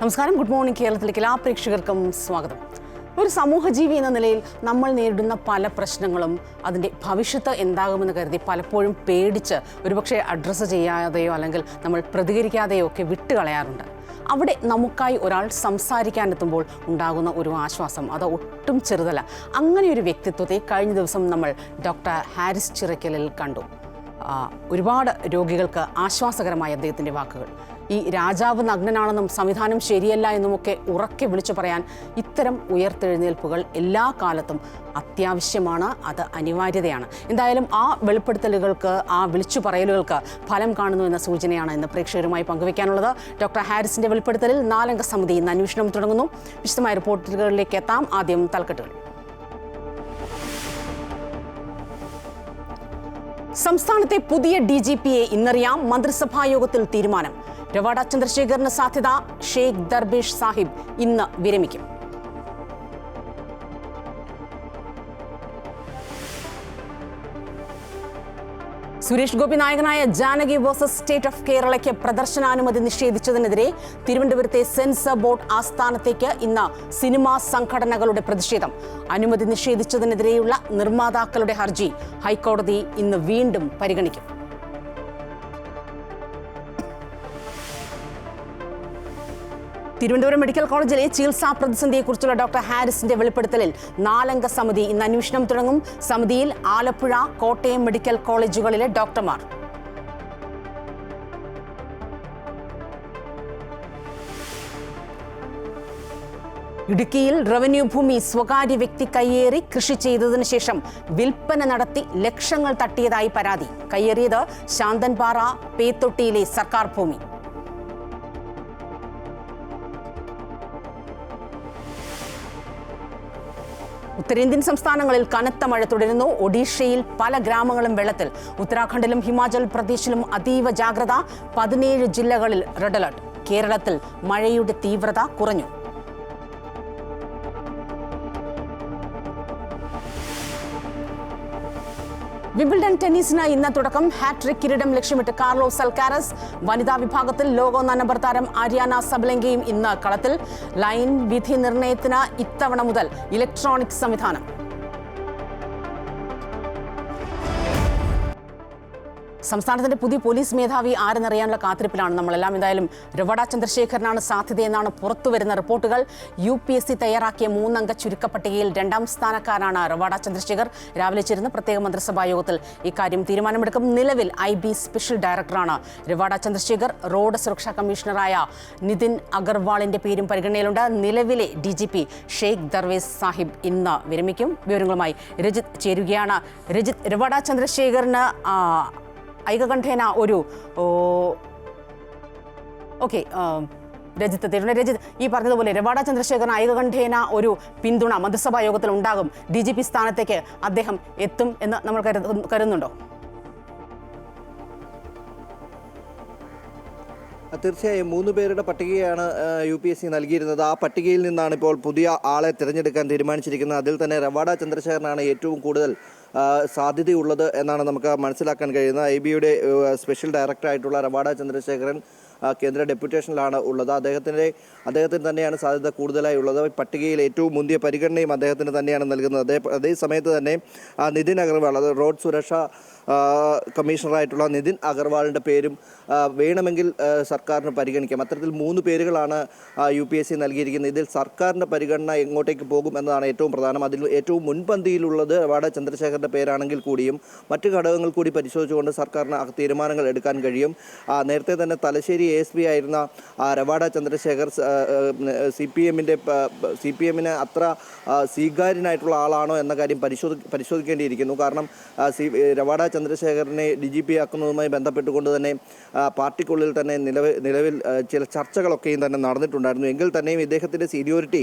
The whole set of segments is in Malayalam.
നമസ്കാരം. ഗുഡ് മോർണിംഗ് കേരളത്തിലേക്ക് എല്ലാ പ്രേക്ഷകർക്കും സ്വാഗതം. ഒരു സമൂഹജീവി എന്ന നിലയിൽ നമ്മൾ നേരിടുന്ന പല പ്രശ്നങ്ങളും അതിൻ്റെ ഭവിഷ്യത്ത് എന്താകുമെന്ന് കരുതി പലപ്പോഴും പേടിച്ച് ഒരുപക്ഷെ അഡ്രസ്സ് ചെയ്യാതെയോ അല്ലെങ്കിൽ നമ്മൾ പ്രതികരിക്കാതെയോ ഒക്കെ വിട്ടുകളയാറുണ്ട്. അവിടെ നമുക്കായി ഒരാൾ സംസാരിക്കാനെത്തുമ്പോൾ ഉണ്ടാകുന്ന ഒരു ആശ്വാസം അത് ഒട്ടും ചെറുതല്ല. അങ്ങനെ ഒരു വ്യക്തിത്വത്തെ കഴിഞ്ഞ ദിവസം നമ്മൾ ഡോക്ടർ ഹാരിസ് ചിറക്കലിൽ കണ്ടു. ഒരുപാട് രോഗികൾക്ക് ആശ്വാസകരമായ അദ്ദേഹത്തിൻ്റെ വാക്കുകൾ. ഈ രാജാവ് നഗ്നനാണെന്നും സംവിധാനം ശരിയല്ല എന്നുമൊക്കെ ഉറക്കെ വിളിച്ചു പറയാൻ ഇത്തരം ഉയർത്തെഴുന്നേൽപ്പുകൾ എല്ലാ കാലത്തും അത്യാവശ്യമാണ്, അത് അനിവാര്യതയാണ്. എന്തായാലും ആ വെളിപ്പെടുത്തലുകൾക്ക്, ആ വിളിച്ചു പറയലുകൾക്ക് ഫലം കാണുന്നു എന്ന സൂചനയാണ് ഇന്ന് പ്രേക്ഷകരുമായി പങ്കുവയ്ക്കാനുള്ളത്. ഡോക്ടർ ഹാരിസിന്റെ വെളിപ്പെടുത്തലിൽ 4 അംഗ സമിതി ഇന്ന് അന്വേഷണം തുടങ്ങുന്നു. വിശദമായ റിപ്പോർട്ടുകളിലേക്ക് എത്താം. ആദ്യം തലക്കെട്ടുകൾ. സംസ്ഥാനത്തെ പുതിയ DGPയെ ഇന്നറിയാം. മന്ത്രിസഭാ യോഗത്തിൽ തീരുമാനം. രവാഡ ചന്ദ്രശേഖറിന് സാധ്യത. ഷെയ്ഖ് ദർബേഷ് സാഹിബ് ഇന്ന് വിരമിക്കും. സുരേഷ് ഗോപി നായകനായ ജാനകി വേഴ്സസ് സ്റ്റേറ്റ് ഓഫ് കേരളയ്ക്ക് പ്രദർശനാനുമതി നിഷേധിച്ചതിനെതിരെ തിരുവനന്തപുരത്തെ സെൻസർ ബോർഡ് ആസ്ഥാനത്തേക്ക് ഇന്ന് സിനിമാ സംഘടനകളുടെ പ്രതിഷേധം. അനുമതി നിഷേധിച്ചതിനെതിരെയുള്ള നിർമ്മാതാക്കളുടെ ഹർജി ഹൈക്കോടതി ഇന്ന് വീണ്ടും പരിഗണിക്കും. തിരുവനന്തപുരം മെഡിക്കൽ കോളേജിലെ ചികിത്സാ പ്രതിസന്ധിയെക്കുറിച്ചുള്ള ഡോക്ടർ ഹാരിസിന്റെ വെളിപ്പെടുത്തലിൽ 4 അംഗ സമിതി ഇന്ന് അന്വേഷണം തുടങ്ങും. സമിതിയിൽ ആലപ്പുഴ, കോട്ടയം മെഡിക്കൽ കോളേജുകളിലെ ഡോക്ടർമാർ. ഇടുക്കിയിൽ റവന്യൂ ഭൂമി സ്വകാര്യ വ്യക്തി കയ്യേറി കൃഷി ചെയ്തതിനു ശേഷം വിൽപ്പന നടത്തി ലക്ഷങ്ങൾ തട്ടിയതായി പരാതി. കയ്യേറിയത് ശാന്തൻപാറ പേത്തൊട്ടിയിലെ സർക്കാർ ഭൂമി. ഉത്തരേന്ത്യൻ സംസ്ഥാനങ്ങളിൽ കനത്ത മഴ തുടരുന്നു. ഒഡീഷയിൽ പല ഗ്രാമങ്ങളും വെള്ളത്തിൽ. ഉത്തരാഖണ്ഡിലും ഹിമാചൽ പ്രദേശിലും അതീവ ജാഗ്രത. 17 ജില്ലകളിൽ റെഡ് അലർട്ട്. കേരളത്തിൽ മഴയുടെ തീവ്രത കുറഞ്ഞു. വിംബിൾഡൺ ടെന്നീസിന് ഇന്ന് തുടക്കം. ഹാട്രിക് കിരീടം ലക്ഷ്യമിട്ട് കാർലോസ് അൽക്കാരസ്. വനിതാ വിഭാഗത്തിൽ ലോക 1 നമ്പർ താരം ആര്യാന സബലെങ്കയും ഇന്ന് കളത്തിൽ. ലൈൻ വിധി നിർണയത്തിന് ഇത്തവണ മുതൽ ഇലക്ട്രോണിക് സംവിധാനം. സംസ്ഥാനത്തിന്റെ പുതിയ പോലീസ് മേധാവി ആരെന്നറിയാനുള്ള കാത്തിരിപ്പിലാണ് നമ്മളെല്ലാം. എന്തായാലും രവാഡ ചന്ദ്രശേഖരനാണ് സാധ്യതയെന്നാണ് പുറത്തുവരുന്ന റിപ്പോർട്ടുകൾ. UPSC തയ്യാറാക്കിയ 3 അംഗ ചുരുക്കപ്പട്ടികയിൽ 2ാം സ്ഥാനക്കാരാണ് രവാഡ ചന്ദ്രശേഖർ. രാവിലെ ചേരുന്ന പ്രത്യേക മന്ത്രിസഭാ യോഗത്തിൽ ഇക്കാര്യം തീരുമാനമെടുക്കും. നിലവിൽ IB സ്പെഷ്യൽ ഡയറക്ടറാണ് രവാഡ ചന്ദ്രശേഖർ. റോഡ് സുരക്ഷാ കമ്മീഷണറായ നിതിൻ അഗർവാളിന്റെ പേരും പരിഗണനയിലുണ്ട്. നിലവിലെ DGP ഷെയ്ഖ് ദർവേഷ് സാഹിബ് ഇന്ന് വിരമിക്കും. വിവരങ്ങളുമായി രജിത് ചേരുകയാണ്. രജിത്, രവാഡ ചന്ദ്രശേഖറിന് ഐകകണ്ഠേന ഒരു രജിത്ത് തരുന്ന രജിത്ത് ഈ പറഞ്ഞതുപോലെ രവാഡ ചന്ദ്രശേഖരൻ ഐകകണ്ഠേന ഒരു പിന്തുണ മന്ത്രിസഭാ യോഗത്തിൽ ഉണ്ടാകും. DGP സ്ഥാനത്തേക്ക് അദ്ദേഹം എത്തും എന്ന് നമ്മൾ കരുതുന്നുണ്ടോ? തീർച്ചയായും 3 പേരുടെ പട്ടികയാണ് UPSC നൽകിയിരുന്നത്. ആ പട്ടികയിൽ നിന്നാണ് ഇപ്പോൾ പുതിയ ആളെ തിരഞ്ഞെടുക്കാൻ തീരുമാനിച്ചിരിക്കുന്നത്. അതിൽ തന്നെ രവാഡ ചന്ദ്രശേഖരനാണ് ഏറ്റവും കൂടുതൽ സാധ്യതയുള്ളത് എന്നാണ് നമുക്ക് മനസ്സിലാക്കാൻ കഴിയുന്നത്. IBയുടെ സ്പെഷ്യൽ ഡയറക്ടറായിട്ടുള്ള രവാഡ ചന്ദ്രശേഖരൻ കേന്ദ്ര ഡെപ്യൂട്ടേഷനിലാണ് ഉള്ളത്. അദ്ദേഹത്തിന് തന്നെയാണ് സാധ്യത കൂടുതലായി ഉള്ളത്. പട്ടികയിൽ ഏറ്റവും മുന്തിയ പരിഗണനയും അദ്ദേഹത്തിന് തന്നെയാണ് നൽകുന്നത്. അതേ സമയത്ത് തന്നെ നിതിൻ അഗർവാൾ, അത് റോഡ് സുരക്ഷാ കമ്മീഷണറായിട്ടുള്ള നിതിൻ അഗർവാളിൻ്റെ പേരും വേണമെങ്കിൽ സർക്കാരിന് പരിഗണിക്കാം. അത്തരത്തിൽ 3 പേരുകളാണ് UPSC നൽകിയിരിക്കുന്നത്. ഇതിൽ സർക്കാരിൻ്റെ പരിഗണന എങ്ങോട്ടേക്ക് പോകും എന്നതാണ് ഏറ്റവും പ്രധാനം. അതിൽ ഏറ്റവും മുൻപന്തിയിലുള്ളത് രവാഡ ചന്ദ്രശേഖരൻ്റെ പേരാണെങ്കിൽ കൂടിയും മറ്റ് ഘടകങ്ങൾ കൂടി പരിശോധിച്ചുകൊണ്ട് സർക്കാരിന് തീരുമാനങ്ങൾ എടുക്കാൻ കഴിയും. നേരത്തെ തന്നെ തലശ്ശേരി ASP ആയിരുന്ന രവാഡ ചന്ദ്രശേഖർ CPMന് അത്ര സ്വീകാര്യനായിട്ടുള്ള ആളാണോ എന്ന കാര്യം പരിശോധിക്കേണ്ടിയിരിക്കുന്നു. കാരണം രവാഡ ചന്ദ്രശേഖരനെ DGP ആക്കുന്നതുമായി ബന്ധപ്പെട്ടുകൊണ്ട് തന്നെ പാർട്ടിക്കുള്ളിൽ തന്നെ നിലവിൽ ചില ചർച്ചകളൊക്കെയും തന്നെ നടന്നിട്ടുണ്ടായിരുന്നു. എങ്കിൽ തന്നെയും ഇദ്ദേഹത്തിൻ്റെ സീനിയോറിറ്റി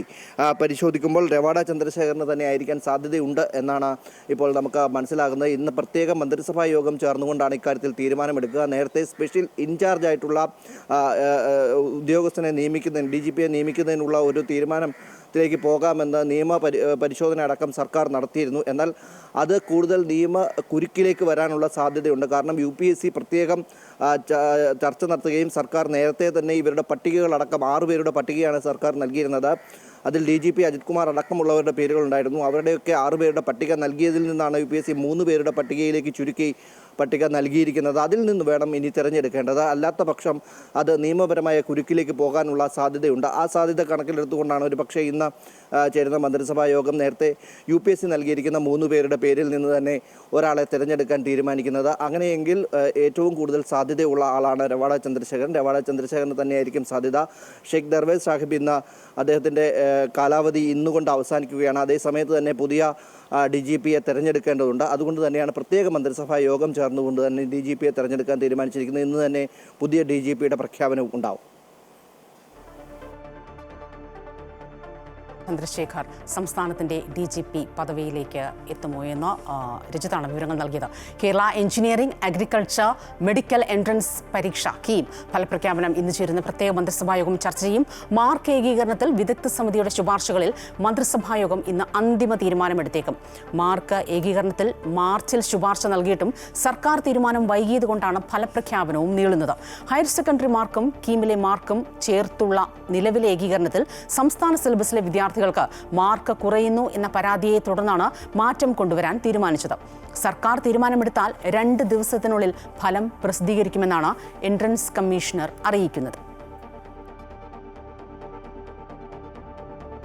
പരിശോധിക്കുമ്പോൾ രവാഡ ചന്ദ്രശേഖരന് തന്നെ ആയിരിക്കാൻ സാധ്യതയുണ്ട് എന്നാണ് ഇപ്പോൾ നമുക്ക് മനസ്സിലാകുന്നത്. ഇന്ന് പ്രത്യേക മന്ത്രിസഭാ യോഗം ചേർന്നുകൊണ്ടാണ് ഇക്കാര്യത്തിൽ തീരുമാനമെടുക്കുക. നേരത്തെ സ്പെഷ്യൽ ഇൻചാർജ് ആയിട്ടുള്ള ഉദ്യോഗസ്ഥനെ നിയമിക്കുന്നതിന് DGPയെ നിയമിക്കുന്നതിനുള്ള ഒരു തീരുമാനത്തിലേക്ക് പോകാമെന്ന് പരിശോധന അടക്കം സർക്കാർ നടത്തിയിരുന്നു. എന്നാൽ അത് കൂടുതൽ കുരുക്കിലേക്ക് വരാനുള്ള സാധ്യതയുണ്ട്. കാരണം UPSC പ്രത്യേകം ചർച്ച നടത്തുകയും സർക്കാർ നേരത്തെ തന്നെ ഇവരുടെ പട്ടികകളടക്കം 6 പേരുടെ പട്ടികയാണ് സർക്കാർ നൽകിയിരുന്നത്. അതിൽ DGP അജിത് കുമാർ അടക്കമുള്ളവരുടെ പേരുകളുണ്ടായിരുന്നു. അവരുടെയൊക്കെ 6 പേരുടെ പട്ടിക നൽകിയതിൽ നിന്നാണ് UPSC 3 പേരുടെ പട്ടികയിലേക്ക് ചുരുക്കി പട്ടിക നൽകിയിരിക്കുന്നത്. അതിൽ നിന്ന് വേണം ഇനി തിരഞ്ഞെടുക്കേണ്ടത്. അല്ലാത്ത പക്ഷം അത് നിയമപരമായ കുരുക്കിലേക്ക് പോകാനുള്ള സാധ്യതയുണ്ട്. ആ സാധ്യത കണക്കിലെടുത്തുകൊണ്ടാണ് ഒരു പക്ഷേ ഇന്ന് ചേരുന്ന മന്ത്രിസഭാ യോഗം നേരത്തെ UPSC നൽകിയിരിക്കുന്ന 3 പേരുടെ പേരിൽ നിന്ന് തന്നെ ഒരാളെ തിരഞ്ഞെടുക്കാൻ തീരുമാനിക്കുന്നത്. അങ്ങനെയെങ്കിൽ ഏറ്റവും കൂടുതൽ സാധ്യതയുള്ള ആളാണ് രവാഡ ചന്ദ്രശേഖരൻ. രവാഡ ചന്ദ്രശേഖരന് തന്നെയായിരിക്കും സാധ്യത. ഷെയ്ഖ് ദർവേസ് സാഹിബ് ഇന്ന് അദ്ദേഹത്തിൻ്റെ കാലാവധി ഇന്നുകൊണ്ട് അവസാനിക്കുകയാണ്. അതേസമയത്ത് തന്നെ പുതിയ DGPയെ തിരഞ്ഞെടുക്കേണ്ടതുണ്ട്. അതുകൊണ്ട് തന്നെയാണ് പ്രത്യേക മന്ത്രിസഭാ യോഗം ചേർന്നുകൊണ്ട് തന്നെ DGPയെ തിരഞ്ഞെടുക്കാൻ തീരുമാനിച്ചിരിക്കുന്നത്. ഇന്ന് തന്നെ പുതിയ DGPയുടെ പ്രഖ്യാപനവും ഉണ്ടാവും. ചന്ദ്രശേഖർ സംസ്ഥാനത്തിൻ്റെ DGP പദവിയിലേക്ക് എത്തുമോ എന്ന് രജിത്താണ് വിവരങ്ങൾ നൽകിയത്. Kerala engineering agriculture medical entrance പരീക്ഷ കീം ഫലപ്രഖ്യാപനം ഇന്ന് ചേരുന്ന പ്രത്യേക മന്ത്രിസഭായോഗം ചർച്ച ചെയ്യും. മാർക്ക് ഏകീകരണത്തിൽ വിദഗ്ധ സമിതിയുടെ ശുപാർശകളിൽ മന്ത്രിസഭായോഗം ഇന്ന് അന്തിമ തീരുമാനമെടുത്തേക്കും. മാർക്ക് ഏകീകരണത്തിൽ മാർച്ചിൽ ശുപാർശ നൽകിയിട്ടും സർക്കാർ തീരുമാനം വൈകിയതുകൊണ്ടാണ് ഫലപ്രഖ്യാപനവും നീളുന്നത്. ഹയർ സെക്കൻഡറി മാർക്കും കീമിലെ മാർക്കും ചേർത്തുള്ള നിലവിലെ ഏകീകരണത്തിൽ സംസ്ഥാന സിലബസിലെ വിദ്യാർത്ഥികൾക്ക് മാർക്ക് കുറയുന്നു എന്ന പരാതിയെ തുടർന്നാണ് മാറ്റം കൊണ്ടുവരാൻ തീരുമാനിച്ചത്. സർക്കാർ തീരുമാനമെടുത്താൽ 2 ദിവസത്തിനുള്ളിൽ ഫലം പ്രസിദ്ധീകരിക്കുമെന്നാണ് എൻട്രൻസ് കമ്മീഷണർ അറിയിക്കുന്നത്.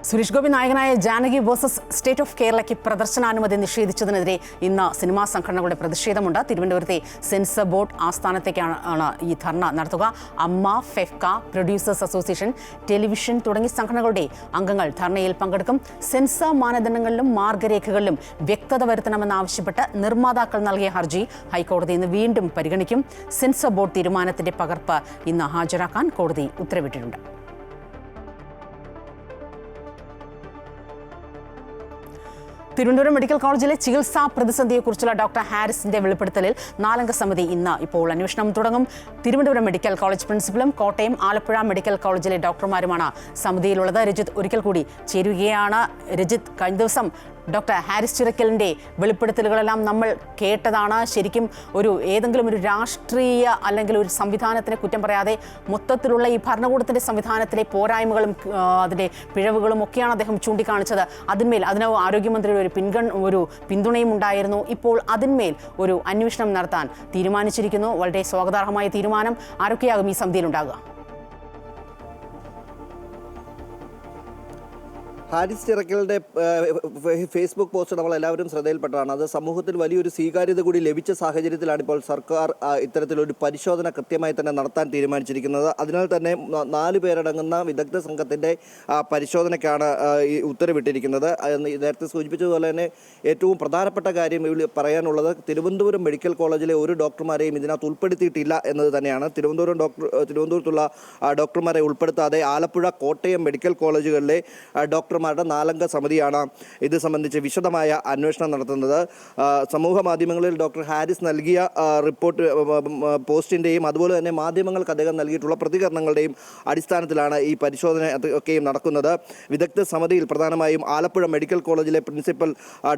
സുരേഷ് ഗോപി നായകനായ ജാനകി വേഴ്സസ് സ്റ്റേറ്റ് ഓഫ് കേരളയ്ക്ക് പ്രദർശനാനുമതി നിഷേധിച്ചതിനെതിരെ ഇന്ന് സിനിമാ സംഘടനകളുടെ പ്രതിഷേധമുണ്ട്. തിരുവനന്തപുരത്തെ സെൻസർ ബോർഡ് ആസ്ഥാനത്തേക്കാണ് ഈ ധർണ നടത്തുക. അമ്മ, ഫെഫ്ക, പ്രൊഡ്യൂസേഴ്സ് അസോസിയേഷൻ, ടെലിവിഷൻ തുടങ്ങിയ സംഘടനകളുടെ അംഗങ്ങൾ ധർണയിൽ പങ്കെടുക്കും. സെൻസർ മാനദണ്ഡങ്ങളിലും മാർഗരേഖകളിലും വ്യക്തത വരുത്തണമെന്നാവശ്യപ്പെട്ട് നിർമ്മാതാക്കൾ നൽകിയ ഹർജി ഹൈക്കോടതി ഇന്ന് വീണ്ടും പരിഗണിക്കും. സെൻസർ ബോർഡ് തീരുമാനത്തിന്റെ പകർപ്പ് ഇന്ന് ഹാജരാക്കാൻ കോടതി ഉത്തരവിട്ടിട്ടുണ്ട്. തിരുവനന്തപുരം മെഡിക്കൽ കോളേജിലെ ചികിത്സാ പ്രതിസന്ധിയെക്കുറിച്ചുള്ള ഡോക്ടർ ഹാരിസിന്റെ വെളിപ്പെടുത്തലിൽ 4-അംഗ സമിതി ഇന്ന് ഇപ്പോൾ അന്വേഷണം തുടങ്ങും. തിരുവനന്തപുരം മെഡിക്കൽ കോളേജ് പ്രിൻസിപ്പലും കോട്ടയം, ആലപ്പുഴ മെഡിക്കൽ കോളേജിലെ ഡോക്ടർമാരുമാണ് സമിതിയിലുള്ളത്. രജിത്ത് ഒരിക്കൽ കൂടി ചേരുകയാണ്. രജിത്ത്, കഴിഞ്ഞ ദിവസം ഡോക്ടർ ഹാരിസ് ചിറക്കലിൻ്റെ വെളിപ്പെടുത്തലുകളെല്ലാം നമ്മൾ കേട്ടതാണ്. ശരിക്കും ഏതെങ്കിലും ഒരു രാഷ്ട്രീയ അല്ലെങ്കിൽ ഒരു സംവിധാനത്തിനെ കുറ്റം പറയാതെ മൊത്തത്തിലുള്ള ഈ ഭരണകൂടത്തിൻ്റെ സംവിധാനത്തിലെ പോരായ്മകളും അതിൻ്റെ പിഴവുകളും ഒക്കെയാണ് അദ്ദേഹം ചൂണ്ടിക്കാണിച്ചത്. അതിന് ആരോഗ്യമന്ത്രിയുടെ ഒരു പിന്തുണയും ഉണ്ടായിരുന്നു. ഇപ്പോൾ അതിന്മേൽ ഒരു അന്വേഷണം നടത്താൻ തീരുമാനിച്ചിരിക്കുന്നു. വളരെ സ്വാഗതാർഹമായ തീരുമാനം. ആരൊക്കെയാകും ഈ സമിതിയിലുണ്ടാകുക? ഹാരിസ് ചിറക്കലിൻ്റെ ഫേസ്ബുക്ക് പോസ്റ്റ് നമ്മളെല്ലാവരും ശ്രദ്ധയിൽപ്പെട്ടതാണ്. അത് സമൂഹത്തിൽ വലിയൊരു സ്വീകാര്യത കൂടി ലഭിച്ച സാഹചര്യത്തിലാണ് ഇപ്പോൾ സർക്കാർ ഇത്തരത്തിലൊരു പരിശോധന കൃത്യമായി തന്നെ നടത്താൻ തീരുമാനിച്ചിരിക്കുന്നത്. അതിനാൽ തന്നെ 4 പേരടങ്ങുന്ന വിദഗ്ധ സംഘത്തിൻ്റെ പരിശോധനയ്ക്കാണ് ഈ ഉത്തരവിട്ടിരിക്കുന്നത്. നേരത്തെ സൂചിപ്പിച്ചതുപോലെ തന്നെ ഏറ്റവും പ്രധാനപ്പെട്ട കാര്യം ഇവിടെ പറയാനുള്ളത് തിരുവനന്തപുരം മെഡിക്കൽ കോളേജിലെ ഒരു ഡോക്ടർമാരെയും ഇതിനകത്ത് ഉൾപ്പെടുത്തിയിട്ടില്ല എന്നത് തന്നെയാണ്. തിരുവനന്തപുരത്തുള്ള ഡോക്ടർമാരെ ഉൾപ്പെടുത്താതെ ആലപ്പുഴ, കോട്ടയം മെഡിക്കൽ കോളേജുകളിലെ ഡോക്ടർമാരുടെ 4-അംഗ സമിതിയാണ് ഇത് സംബന്ധിച്ച് വിശദമായ അന്വേഷണം നടത്തുന്നത്. സമൂഹ മാധ്യമങ്ങളിൽ ഡോക്ടർ ഹാരിസ് നൽകിയ റിപ്പോർട്ട് പോസ്റ്റിൻ്റെയും അതുപോലെ തന്നെ മാധ്യമങ്ങൾക്ക് അദ്ദേഹം നൽകിയിട്ടുള്ള പ്രതികരണങ്ങളുടെയും അടിസ്ഥാനത്തിലാണ് ഈ പരിശോധന ഒക്കെയും നടക്കുന്നത്. വിദഗ്ധ സമിതിയിൽ പ്രധാനമായും ആലപ്പുഴ മെഡിക്കൽ കോളേജിലെ പ്രിൻസിപ്പൽ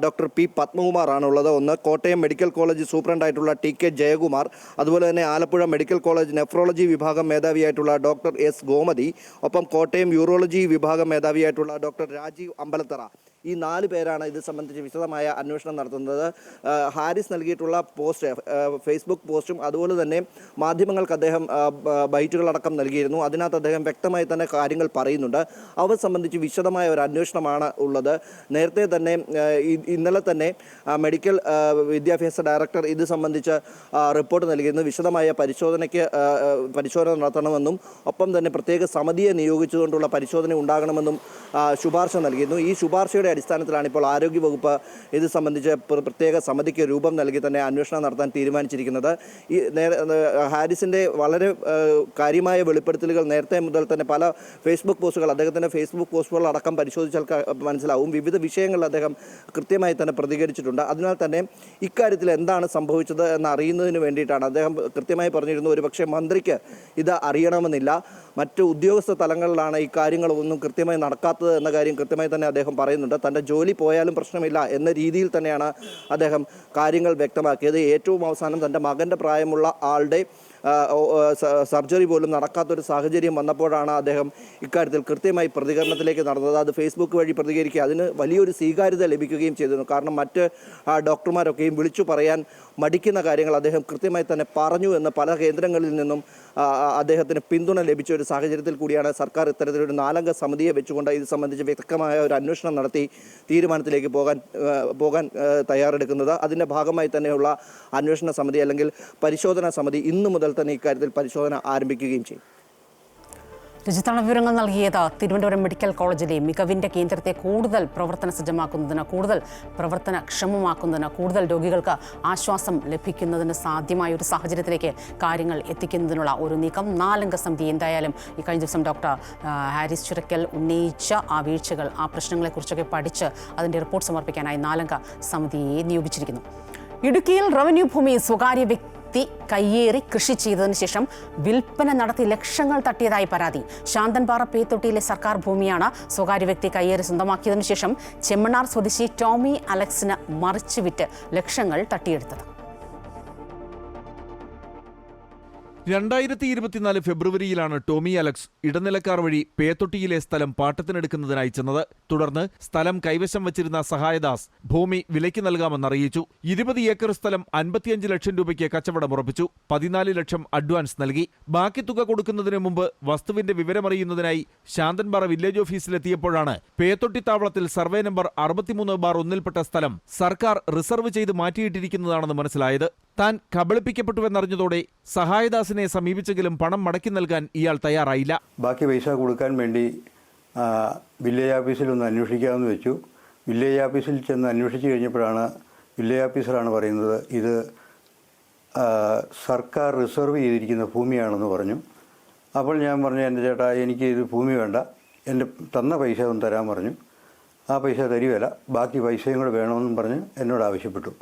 ഡോക്ടർ P. പത്മകുമാറാണുള്ളത്. കോട്ടയം മെഡിക്കൽ കോളേജ് സൂപ്രണ്ടായിട്ടുള്ള TK ജയകുമാർ, അതുപോലെ തന്നെ ആലപ്പുഴ മെഡിക്കൽ കോളേജ് നെഫ്രോളജി വിഭാഗം മേധാവിയായിട്ടുള്ള ഡോക്ടർ S. ഗോമതി, ഒപ്പം കോട്ടയം യൂറോളജി വിഭാഗം മേധാവിയായിട്ടുള്ള ഡോക്ടർ രാജീവ് അമ്പലത്തറ. ഈ 4 പേരാണ് ഇത് സംബന്ധിച്ച് വിശദമായ അന്വേഷണം നടത്തുന്നത്. ഹാരിസ് നൽകിയിട്ടുള്ള പോസ്റ്റ്, ഫേസ്ബുക്ക് പോസ്റ്റും അതുപോലെ തന്നെ മാധ്യമങ്ങൾക്ക് അദ്ദേഹം ബൈറ്റുകളടക്കം നൽകിയിരുന്നു. അതിനകത്ത് അദ്ദേഹം വ്യക്തമായി തന്നെ കാര്യങ്ങൾ പറയുന്നുണ്ട്. അവ സംബന്ധിച്ച് വിശദമായ ഒരു അന്വേഷണമാണ് ഉള്ളത്. നേരത്തെ തന്നെ ഇന്നലെ തന്നെ മെഡിക്കൽ വിദ്യാഭ്യാസ ഡയറക്ടർ ഇത് സംബന്ധിച്ച് റിപ്പോർട്ട് നൽകിയിരുന്നു. വിശദമായ പരിശോധന നടത്തണമെന്നും ഒപ്പം തന്നെ പ്രത്യേക സമിതിയെ നിയോഗിച്ചുകൊണ്ടുള്ള പരിശോധന ഉണ്ടാകണമെന്നും ശുപാർശ നൽകിയിരുന്നു. ഈ ശുപാർശയുടെ അടിസ്ഥാനത്തിലാണ് ഇപ്പോൾ ആരോഗ്യവകുപ്പ് ഇത് സംബന്ധിച്ച് പ്രത്യേക സമിതിക്ക് രൂപം നൽകി തന്നെ അന്വേഷണം നടത്താൻ തീരുമാനിച്ചിരിക്കുന്നത്. ഈ ഹാരിസിൻ്റെ വളരെ കാര്യമായ വെളിപ്പെടുത്തലുകൾ നേരത്തെ മുതൽ തന്നെ പല ഫേസ്ബുക്ക് പോസ്റ്റുകൾ, അദ്ദേഹത്തിൻ്റെ ഫേസ്ബുക്ക് പോസ്റ്റുകൾ അടക്കം പരിശോധിച്ചാൽ മനസ്സിലാവും. വിവിധ വിഷയങ്ങളിൽ അദ്ദേഹം കൃത്യമായി തന്നെ പ്രതികരിച്ചിട്ടുണ്ട്. അതിനാൽ തന്നെ ഇക്കാര്യത്തിൽ എന്താണ് സംഭവിച്ചത് എന്ന് അറിയുന്നതിന് വേണ്ടിയിട്ടാണ് അദ്ദേഹം കൃത്യമായി പറഞ്ഞിരുന്നു, ഒരുപക്ഷെ മന്ത്രിക്ക് ഇത് അറിയണമെന്നില്ല, മറ്റ് ഉദ്യോഗസ്ഥ തലങ്ങളിലാണ് ഈ കാര്യങ്ങളൊന്നും കൃത്യമായി നടക്കാത്തത് എന്ന കാര്യം കൃത്യമായി തന്നെ അദ്ദേഹം പറയുന്നുണ്ട്. തൻ്റെ ജോലി പോയാലും പ്രശ്നമില്ല എന്ന രീതിയിൽ തന്നെയാണ് അദ്ദേഹം കാര്യങ്ങൾ വ്യക്തമാക്കിയത്. ഏറ്റവും അവസാനം തൻ്റെ മകൻ്റെ പ്രായമുള്ള ആളുടെ സർജറി പോലും നടക്കാത്തൊരു സാഹചര്യം വന്നപ്പോഴാണ് അദ്ദേഹം ഇക്കാര്യത്തിൽ കൃത്യമായി പ്രതികരണത്തിലേക്ക് നടന്നത്. അത് ഫേസ്ബുക്ക് വഴി പ്രതികരിക്കുക, അതിന് വലിയൊരു സ്വീകാര്യത ലഭിക്കുകയും ചെയ്തിരുന്നു. കാരണം മറ്റ് ഡോക്ടർമാരൊക്കെയും വിളിച്ചു പറയാൻ മടിക്കുന്ന കാര്യങ്ങൾ അദ്ദേഹം കൃത്യമായി തന്നെ പറഞ്ഞു എന്ന് പല കേന്ദ്രങ്ങളിൽ നിന്നും അദ്ദേഹത്തിന് പിന്തുണ ലഭിച്ച ഒരു സാഹചര്യത്തിൽ കൂടിയാണ് സർക്കാർ ഇത്തരത്തിലൊരു 4 അംഗ സമിതിയെ വെച്ചുകൊണ്ട് ഇത് സംബന്ധിച്ച് വ്യക്തമായ ഒരു അന്വേഷണം നടത്തി തീരുമാനത്തിലേക്ക് പോകാൻ തയ്യാറെടുക്കുന്നത്. അതിൻ്റെ ഭാഗമായി തന്നെയുള്ള അന്വേഷണ സമിതി അല്ലെങ്കിൽ പരിശോധനാ സമിതി ഇന്നു മുതൽ തന്നെ ഇക്കാര്യത്തിൽ പരിശോധന ആരംഭിക്കുകയും ചെയ്യും. രജിത്താണ് വിവരങ്ങൾ നൽകിയത്. തിരുവനന്തപുരം മെഡിക്കൽ കോളേജിലെ മികവിൻ്റെ കേന്ദ്രത്തെ കൂടുതൽ പ്രവർത്തന സജ്ജമാക്കുന്നതിന്, കൂടുതൽ പ്രവർത്തനക്ഷമമാക്കുന്നതിന്, കൂടുതൽ രോഗികൾക്ക് ആശ്വാസം ലഭിക്കുന്നതിന് സാധ്യമായ ഒരു സാഹചര്യത്തിലേക്ക് കാര്യങ്ങൾ എത്തിക്കുന്നതിനുള്ള ഒരു നീക്കം 4 അംഗ സമിതി എന്തായാലും ഈ കഴിഞ്ഞ ദിവസം ഡോക്ടർ ഹാരിസ് ചുരക്കൽ ഉന്നയിച്ച ആ വീഴ്ചകൾ, ആ പ്രശ്നങ്ങളെക്കുറിച്ചൊക്കെ പഠിച്ച് അതിൻ്റെ റിപ്പോർട്ട് സമർപ്പിക്കാനായി 4 അംഗ സമിതിയെ നിയോഗിച്ചിരിക്കുന്നു. ഇടുക്കിയിൽ റവന്യൂ ഭൂമി സ്വകാര്യ വ്യക്തി കയ്യേറി കൃഷി ചെയ്തതിനു ശേഷം വിൽപ്പന നടത്തി ലക്ഷങ്ങൾ തട്ടിയതായി പരാതി. ശാന്തൻപാറ പേത്തൊട്ടിയിലെ സർക്കാർ ഭൂമിയാണ് സ്വകാര്യ വ്യക്തി കയ്യേറി സ്വന്തമാക്കിയതിനു ശേഷം ചെമ്മണ്ണാർ സ്വദേശി ടോമി അലക്സിന് മറിച്ചുവിറ്റ് ലക്ഷങ്ങൾ തട്ടിയെടുത്തത്. 2024 ഫെബ്രുവരിയിലാണ് ടോമി അലക്സ് ഇടനിലക്കാർ വഴി പേത്തൊട്ടിയിലെ സ്ഥലം പാട്ടത്തിനെടുക്കുന്നതിനായി ചെന്നത്. തുടർന്ന് സ്ഥലം കൈവശം വച്ചിരുന്ന സഹായദാസ് ഭൂമി വിലയ്ക്ക് നൽകാമെന്നറിയിച്ചു. 20 ഏക്കർ സ്ഥലം 55 ലക്ഷം രൂപയ്ക്ക് കച്ചവടമുറപ്പിച്ചു. 14 ലക്ഷം അഡ്വാൻസ് നൽകി. ബാക്കി തുക കൊടുക്കുന്നതിന് മുമ്പ് വസ്തുവിന്റെ വിവരമറിയുന്നതിനായി Santhanpara village ഓഫീസിലെത്തിയപ്പോഴാണ് Pethotti താവളത്തിൽ survey number 63/1-ൽപ്പെട്ട സ്ഥലം സർക്കാർ റിസർവ് ചെയ്ത് മാറ്റിയിട്ടിരിക്കുന്നതാണെന്ന് മനസ്സിലായത്. താൻ കബളിപ്പിക്കപ്പെട്ടുവെന്നറിഞ്ഞതോടെ സഹായദാസിനെ സമീപിച്ചെങ്കിലും പണം മടക്കി നൽകാൻ ഇയാൾ തയ്യാറായില്ല. ബാക്കി പൈസ കൊടുക്കാൻ വേണ്ടി വില്ലേജ് ഓഫീസിൽ ഒന്ന് അന്വേഷിക്കാമെന്ന് വെച്ചു. വില്ലേജ് ഓഫീസിൽ ചെന്ന് അന്വേഷിച്ച് കഴിഞ്ഞപ്പോഴാണ് വില്ലേജ് ഓഫീസറാണ് പറയുന്നത് ഇത് സർക്കാർ റിസർവ് ചെയ്തിരിക്കുന്ന ഭൂമിയാണെന്ന് പറഞ്ഞു. അപ്പോൾ ഞാൻ പറഞ്ഞു, എൻ്റെ ചേട്ടാ എനിക്ക് ഇത് ഭൂമി വേണ്ട, എൻ്റെ തന്ന പൈസ ഒന്ന് തരാൻ പറഞ്ഞു. ആ പൈസ തരുകയില്ല, ബാക്കി പൈസയും കൂടെ വേണമെന്നും പറഞ്ഞ് എന്നോട് ആവശ്യപ്പെട്ടു.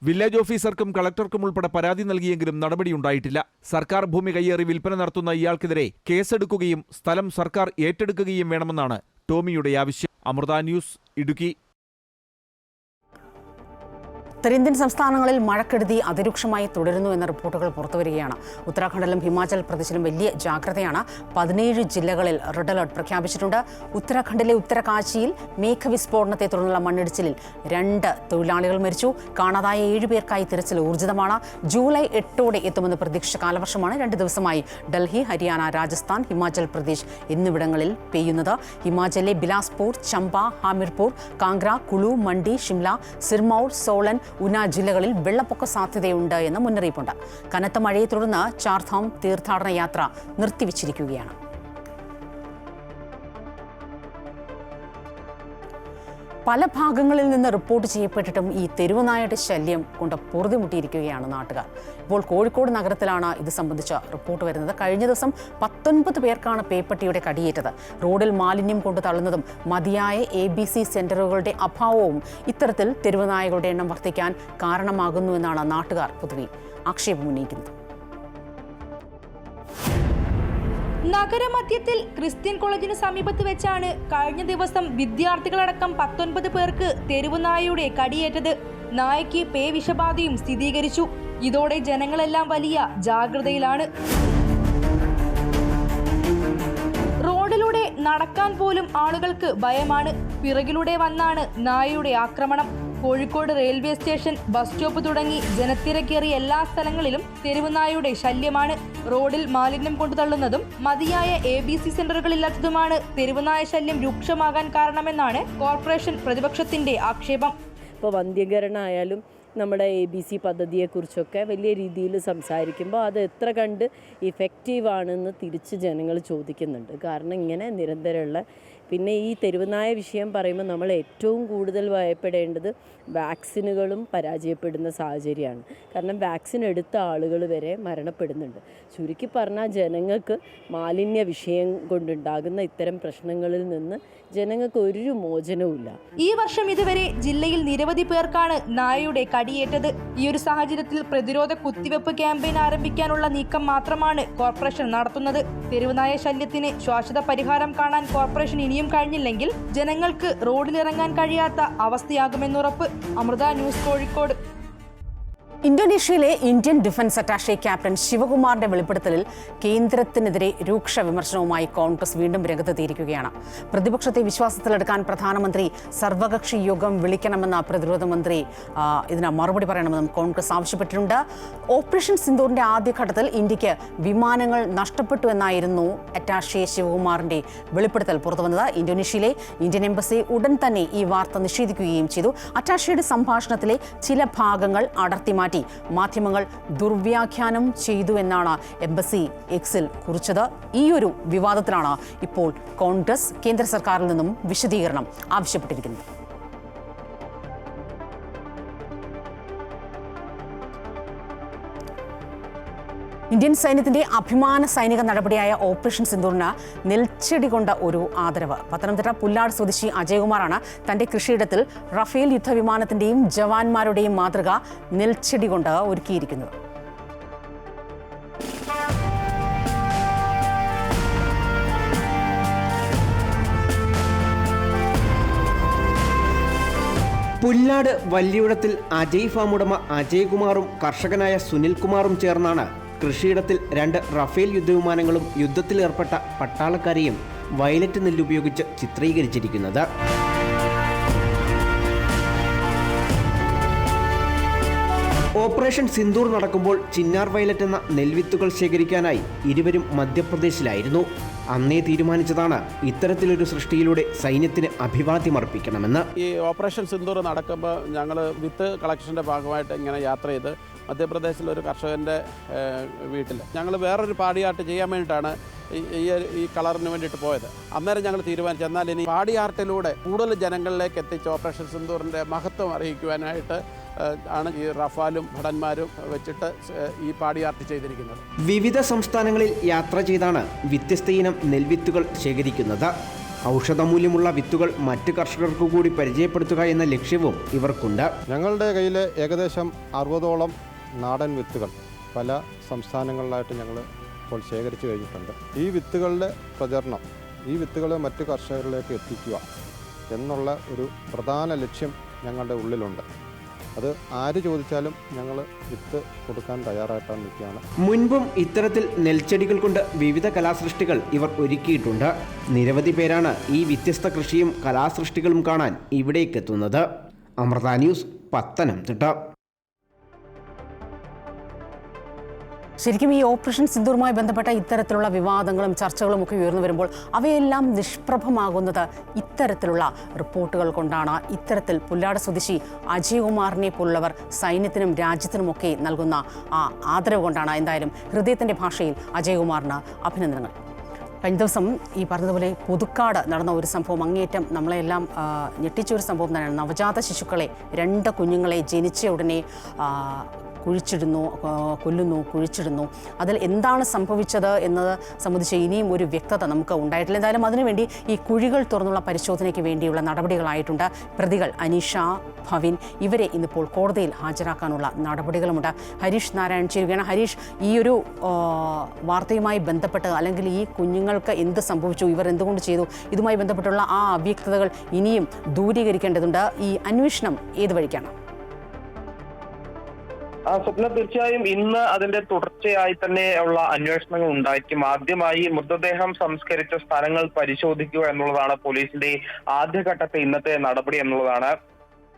വില്ലേജ് ഓഫീസർക്കും കളക്ടർക്കും ഉൾപ്പെടെ പരാതി നൽകിയെങ്കിലും നടപടിയുണ്ടായിട്ടില്ല. സർക്കാർ ഭൂമി കയ്യേറി വിൽപ്പന നടത്തുന്ന ഇയാൾക്കെതിരെ കേസെടുക്കുകയും സ്ഥലം സർക്കാർ ഏറ്റെടുക്കുകയും വേണമെന്നാണ് ടോമിയുടെ ആവശ്യം. അമൃത ന്യൂസ്, ഇടുക്കി. ഉത്തരേന്ത്യൻ സംസ്ഥാനങ്ങളിൽ മഴക്കെടുതി അതിരൂക്ഷമായി തുടരുന്നു എന്ന റിപ്പോർട്ടുകൾ പുറത്തുവരികയാണ്. ഉത്തരാഖണ്ഡിലും ഹിമാചൽ പ്രദേശിലും വലിയ ജാഗ്രതയാണ്. 17 ജില്ലകളിൽ റെഡ് അലർട്ട് പ്രഖ്യാപിച്ചിട്ടുണ്ട്. ഉത്തരാഖണ്ഡിലെ ഉത്തരകാശിയിൽ മേഘവിസ്ഫോടനത്തെ തുടർന്നുള്ള മണ്ണിടിച്ചിലിൽ 2 തൊഴിലാളികൾ മരിച്ചു. കാണാതായ 7 പേർക്കായി തിരച്ചിൽ ഊർജിതമാണ്. ജൂലൈ 8 എത്തുമെന്ന് പ്രതീക്ഷിച്ച കാലവർഷമാണ് 2 ദിവസമായി ഡൽഹി, ഹരിയാന, രാജസ്ഥാൻ, ഹിമാചൽ പ്രദേശ് എന്നിവിടങ്ങളിൽ പെയ്യുന്നത്. ഹിമാചലിലെ ബിലാസ്പൂർ, ചമ്പ, ഹാമിർപൂർ, കാംഗ്ര, കുളു, മണ്ഡി, ഷിംല, സിർമൌർ, സോളൻ, ഉന ജില്ലകളിൽ വെള്ളപ്പൊക്ക സാധ്യതയുണ്ട് എന്ന് മുന്നറിയിപ്പുണ്ട്. കനത്ത മഴയെ തുടർന്ന് ചാർധാം തീർത്ഥാടന യാത്ര നിർത്തിവച്ചിരിക്കുകയാണ്. പല ഭാഗങ്ങളിൽ നിന്ന് റിപ്പോർട്ട് ചെയ്യപ്പെട്ടിട്ടും ഈ തെരുവുനായയുടെ ശല്യം കൊണ്ട് പൊറുതിമുട്ടിയിരിക്കുകയാണ് നാട്ടുകാർ. ഇപ്പോൾ കോഴിക്കോട് നഗരത്തിലാണ് ഇത് സംബന്ധിച്ച റിപ്പോർട്ട് വരുന്നത്. കഴിഞ്ഞ ദിവസം 19 പേർക്കാണ് പേപ്പട്ടിയുടെ കടിയേറ്റത്. റോഡിൽ മാലിന്യം കൊണ്ട് തള്ളുന്നതും മതിയായ ABC സെന്ററുകളുടെ അഭാവവും ഇത്തരത്തിൽ തെരുവുനായകളുടെ എണ്ണം വർദ്ധിക്കാൻ കാരണമാകുന്നുവെന്നാണ് നാട്ടുകാർ പൊതുവെ ആക്ഷേപം ഉന്നയിക്കുന്നത്. നഗരമധ്യത്തിൽ ക്രിസ്ത്യൻ കോളേജിന് സമീപത്ത് വെച്ചാണ് കഴിഞ്ഞ ദിവസം വിദ്യാർത്ഥികളടക്കം 19 പേർക്ക് തെരുവുനായയുടെ കടിയേറ്റത്. നായയ്ക്ക് പേവിഷബാധയും സ്ഥിരീകരിച്ചു. ഇതോടെ ജനങ്ങളെല്ലാം വലിയ ജാഗ്രതയിലാണ്. റോഡിലൂടെ നടക്കാൻ പോലും ആളുകൾക്ക് ഭയമാണ്. പിറകിലൂടെ വന്നാണ് നായയുടെ ആക്രമണം. Kozhikode railway station, bus stop തുടങ്ങി ജനത്തിരക്കേറിയ എല്ലാ സ്ഥലങ്ങളിലും തെരുവുനായയുടെ ശല്യമാണ്. റോഡിൽ മാലിന്യം കൊണ്ടു തള്ളുന്നതും മതിയായ ABC സെന്ററുകളില്ലാത്തതുമാണ് തെരുവുനായ ശല്യം രൂക്ഷമാകാൻ കാരണമെന്നാണ് കോർപ്പറേഷൻ പ്രതിപക്ഷത്തിന്റെ ആക്ഷേപം. ഇപ്പോൾ വന്ധ്യീകരണമായാലും നമ്മുടെ ABC പദ്ധതിയെക്കുറിച്ചൊക്കെ വലിയ രീതിയിൽ സംസാരിക്കുമ്പോൾ അത് എത്ര കണ്ട് ഇഫക്റ്റീവാണെന്ന് തിരിച്ച് ജനങ്ങൾ ചോദിക്കുന്നുണ്ട്. കാരണം ഇങ്ങനെ നിരന്തരമുള്ള പിന്നെ ഈ തെരുവുനായ വിഷയം പറയുമ്പോൾ നമ്മൾ ഏറ്റവും കൂടുതൽ ഭയപ്പെടേണ്ടത് വാക്സിനുകളും പരാജയപ്പെടുന്ന സാഹചര്യമാണ്. കാരണം വാക്സിൻ എടുത്ത ആളുകൾ വരെ മരണപ്പെടുന്നുണ്ട്. ചുരുക്കി പറഞ്ഞാൽ ജനങ്ങൾക്ക് മാലിന്യ വിഷയം കൊണ്ടുണ്ടാകുന്ന ഇത്തരം പ്രശ്നങ്ങളിൽ നിന്ന് ജനങ്ങൾക്ക് ഒരു മോചനവുമില്ല. ഈ വർഷം ഇതുവരെ ജില്ലയിൽ നിരവധി പേർക്കാണ് നായയുടെ കടിയേറ്റത്. ഈ ഒരു സാഹചര്യത്തിൽ പ്രതിരോധ കുത്തിവെപ്പ് ക്യാമ്പയിൻ ആരംഭിക്കാനുള്ള നീക്കം മാത്രമാണ് കോർപ്പറേഷൻ നടത്തുന്നത്. തെരുവുനായ ശല്യത്തിന് ശാശ്വത പരിഹാരം കാണാൻ കോർപ്പറേഷൻ ഇനിയും കഴിഞ്ഞില്ലെങ്കിൽ ജനങ്ങൾക്ക് റോഡിലിറങ്ങാൻ കഴിയാത്ത അവസ്ഥയാകുമെന്നുറപ്പ്. അമൃത ന്യൂസ്, കോഴിക്കോട്. ഇന്തോനേഷ്യയിലെ ഇന്ത്യൻ ഡിഫൻസ് അറ്റാഷെ ക്യാപ്റ്റൻ ശിവകുമാറിന്റെ വെളിപ്പെടുത്തലിൽ കേന്ദ്രത്തിനെതിരെ രൂക്ഷ വിമർശനവുമായി കോൺഗ്രസ് വീണ്ടും രംഗത്തെത്തിയിരിക്കുകയാണ്. പ്രതിപക്ഷത്തെ വിശ്വാസത്തിലെടുക്കാൻ പ്രധാനമന്ത്രി സർവകക്ഷി യോഗം വിളിക്കണമെന്ന പ്രതിരോധ മന്ത്രി ഇതിന് മറുപടി പറയണമെന്നും കോൺഗ്രസ് ആവശ്യപ്പെട്ടിട്ടുണ്ട്. ഓപ്പറേഷൻ സിന്ദൂറിന്റെ ആദ്യഘട്ടത്തിൽ ഇന്ത്യക്ക് വിമാനങ്ങൾ നഷ്ടപ്പെട്ടു എന്നായിരുന്നു അറ്റാഷെ ശിവകുമാറിന്റെ വെളിപ്പെടുത്തൽ പുറത്തുവന്നത്. ഇന്തോനേഷ്യയിലെ ഇന്ത്യൻ എംബസി ഉടൻ തന്നെ ഈ വാർത്ത നിഷേധിക്കുകയും ചെയ്തു. അറ്റാഷെയുടെ സംഭാഷണത്തിലെ ചില ഭാഗങ്ങൾ അടർത്തിമാറ്റി മാധ്യമങ്ങൾ ദുർവ്യാഖ്യാനം ചെയ്തു എന്നാണ് എംബസി എക്സിൽ കുറിച്ചത്. ഈ ഒരു വിവാദത്തിലാണ് ഇപ്പോൾ കോൺഗ്രസ് കേന്ദ്ര സർക്കാരിൽ നിന്നും വിശദീകരണം ആവശ്യപ്പെട്ടിരിക്കുന്നത്. ഇന്ത്യൻ സൈന്യത്തിന്റെ അഭിമാന സൈനിക നടപടിയായ ഓപ്പറേഷൻ സിന്ദൂറിന് നെൽച്ചെടി കൊണ്ട് ഒരു ആദരവ്. പത്തനംതിട്ട പുല്ലാട് സ്വദേശി അജയകുമാറാണ് തന്റെ കൃഷിയിടത്തിൽ റഫേൽ യുദ്ധവിമാനത്തിന്റെയും ജവാന്മാരുടെയും മാതൃക നെൽച്ചെടി കൊണ്ട് ഒരുക്കിയിരിക്കുന്നത്. പുല്ലാട് വല്ലിയുടത്തിൽ അജയ് ഫാം ഉടമ അജയ്കുമാറും കർഷകനായ സുനിൽകുമാറും ചേർന്നാണ് കൃഷിയിടത്തിൽ 2 റഫേൽ യുദ്ധവിമാനങ്ങളും യുദ്ധത്തിലേർപ്പെട്ട പട്ടാളക്കാരെയും വയലറ്റ് നെല്ലുപയോഗിച്ച് ചിത്രീകരിച്ചിരിക്കുന്നത്. ഓപ്പറേഷൻ സിന്ദൂർ നടക്കുമ്പോൾ ചിന്നാർ വയലറ്റ് എന്ന നെൽവിത്തുകൾ ശേഖരിക്കാനായി ഇരുവരും മധ്യപ്രദേശിലായിരുന്നു. അന്നേ തീരുമാനിച്ചതാണ് ഇത്തരത്തിലൊരു സൃഷ്ടിയിലൂടെ സൈന്യത്തിന് അഭിവാദ്യമർപ്പിക്കണമെന്ന്. ഈ ഓപ്പറേഷൻ സിന്ദൂർ നടക്കുമ്പോൾ ഞങ്ങൾ വിത്ത് കളക്ഷൻ്റെ ഭാഗമായിട്ട് ഇങ്ങനെ യാത്ര ചെയ്ത് മധ്യപ്രദേശിലൊരു കർഷകൻ്റെ വീട്ടിൽ ഞങ്ങൾ വേറൊരു പാടിയാട്ട് ചെയ്യാൻ വേണ്ടിയിട്ടാണ് ഈ കളറിന് വേണ്ടിയിട്ട് പോയത്. അന്നേരം ഞങ്ങൾ തീരുമാനിച്ചു എന്നാൽ ഇനി പാടിയാർട്ടിലൂടെ കൂടുതൽ ജനങ്ങളിലേക്ക് എത്തിച്ച് ഓപ്പറേഷൻ സിന്ദൂറിൻ്റെ മഹത്വം അറിയിക്കുവാനായിട്ട് ആണ് ഈ റഫാലും ഭടന്മാരും വെച്ചിട്ട് ഈ പാടിയാർട്ട് ചെയ്തിരിക്കുന്നത്. വിവിധ സംസ്ഥാനങ്ങളിൽ യാത്ര ചെയ്താണ് വ്യത്യസ്ത ഇനം നെൽവിത്തുകൾ ശേഖരിക്കുന്നത്. ഔഷധമൂല്യമുള്ള വിത്തുകൾ മറ്റ് കർഷകർക്ക് കൂടി പരിചയപ്പെടുത്തുക എന്ന ലക്ഷ്യവും ഇവർക്കുണ്ട്. ഞങ്ങളുടെ കയ്യിൽ ഏകദേശം 60ഓളം നാടൻ വിത്തുകൾ പല സംസ്ഥാനങ്ങളിലായിട്ട് ഞങ്ങൾ ഇപ്പോൾ ശേഖരിച്ചു കഴിഞ്ഞിട്ടുണ്ട്. ഈ വിത്തുകളുടെ പ്രചരണം, ഈ വിത്തുകൾ മറ്റ് കർഷകരിലേക്ക് എത്തിക്കുക എന്നുള്ള ഒരു പ്രധാന ലക്ഷ്യം ഞങ്ങളുടെ ഉള്ളിലുണ്ട്. അത് ആര് ചോദിച്ചാലും ഞങ്ങൾ വിത്ത് കൊടുക്കാൻ തയ്യാറായിട്ടാണ് നിൽക്കുകയാണ്. മുൻപും ഇത്തരത്തിൽ നെൽച്ചെടികൾ കൊണ്ട് വിവിധ കലാസൃഷ്ടികൾ ഇവർ ഒരുക്കിയിട്ടുണ്ട്. നിരവധി പേരാണ് ഈ വ്യത്യസ്ത കൃഷിയും കലാസൃഷ്ടികളും കാണാൻ ഇവിടേക്കെത്തുന്നത്. അമൃത ന്യൂസ്, പത്തനംതിട്ട. ശരിക്കും ഈ ഓപ്പറേഷൻ സിന്ദൂറുമായി ബന്ധപ്പെട്ട ഇത്തരത്തിലുള്ള വിവാദങ്ങളും ചർച്ചകളും ഒക്കെ ഉയർന്നു വരുമ്പോൾ അവയെല്ലാം നിഷ്പ്രഭമാകുന്നത് ഇത്തരത്തിലുള്ള റിപ്പോർട്ടുകൾ കൊണ്ടാണ്. ഇത്തരത്തിൽ പുല്ലാട് സ്വദേശി അജയ്കുമാറിനെ പോലുള്ളവർ സൈന്യത്തിനും രാജ്യത്തിനുമൊക്കെ നൽകുന്ന ആ ആദരവ് കൊണ്ടാണ്. എന്തായാലും ഹൃദയത്തിൻ്റെ ഭാഷയിൽ അജയ്കുമാറിന് അഭിനന്ദനങ്ങൾ. കഴിഞ്ഞ ദിവസം ഈ പറഞ്ഞതുപോലെ പുതുക്കാട് നടന്ന ഒരു സംഭവം അങ്ങേയറ്റം നമ്മളെല്ലാം ഞെട്ടിച്ചൊരു സംഭവം തന്നെയാണ്. നവജാത ശിശുക്കളെ 2 കുഞ്ഞുങ്ങളെ ജനിച്ച ഉടനെ കുഴിച്ചിടുന്നു. അതിൽ എന്താണ് സംഭവിച്ചത് എന്നത് സംബന്ധിച്ച് ഇനിയും ഒരു വ്യക്തത നമുക്ക് ഉണ്ടായിട്ടില്ല. എന്തായാലും അതിനുവേണ്ടി ഈ കുഴികൾ തുറന്നുള്ള പരിശോധനയ്ക്ക് വേണ്ടിയുള്ള നടപടികളായിട്ടുണ്ട്. പ്രതികൾ അനീഷ, ഭവിൻ ഇവരെ ഇന്നിപ്പോൾ കോടതിയിൽ ഹാജരാക്കാനുള്ള നടപടികളുമുണ്ട്. ഹരീഷ് നാരായൺ ചേരുകയാണ്. ഹരീഷ്, ഈ ഒരു വാർത്തയുമായി ബന്ധപ്പെട്ട് അല്ലെങ്കിൽ ഈ കുഞ്ഞുങ്ങൾക്ക് എന്ത് സംഭവിച്ചു, ഇവർ എന്തുകൊണ്ട് ചെയ്തു, ഇതുമായി ബന്ധപ്പെട്ടുള്ള ആ അവ്യക്തതകൾ ഇനിയും ദൂരീകരിക്കേണ്ടതുണ്ട്. ഈ അന്വേഷണം ഏത് വഴിക്കാണ്? സ്വപ്ന, തീർച്ചയായും ഇന്ന് അതിന്റെ തുടർച്ചയായി തന്നെ ഉള്ള അന്വേഷണങ്ങൾ ഉണ്ടായിരിക്കും. ആദ്യമായി മൃതദേഹം സംസ്കരിച്ച സ്ഥലങ്ങൾ പരിശോധിക്കുക എന്നുള്ളതാണ് പോലീസിന്റെ ആദ്യഘട്ടത്തെ ഇന്നത്തെ നടപടി എന്നുള്ളതാണ്.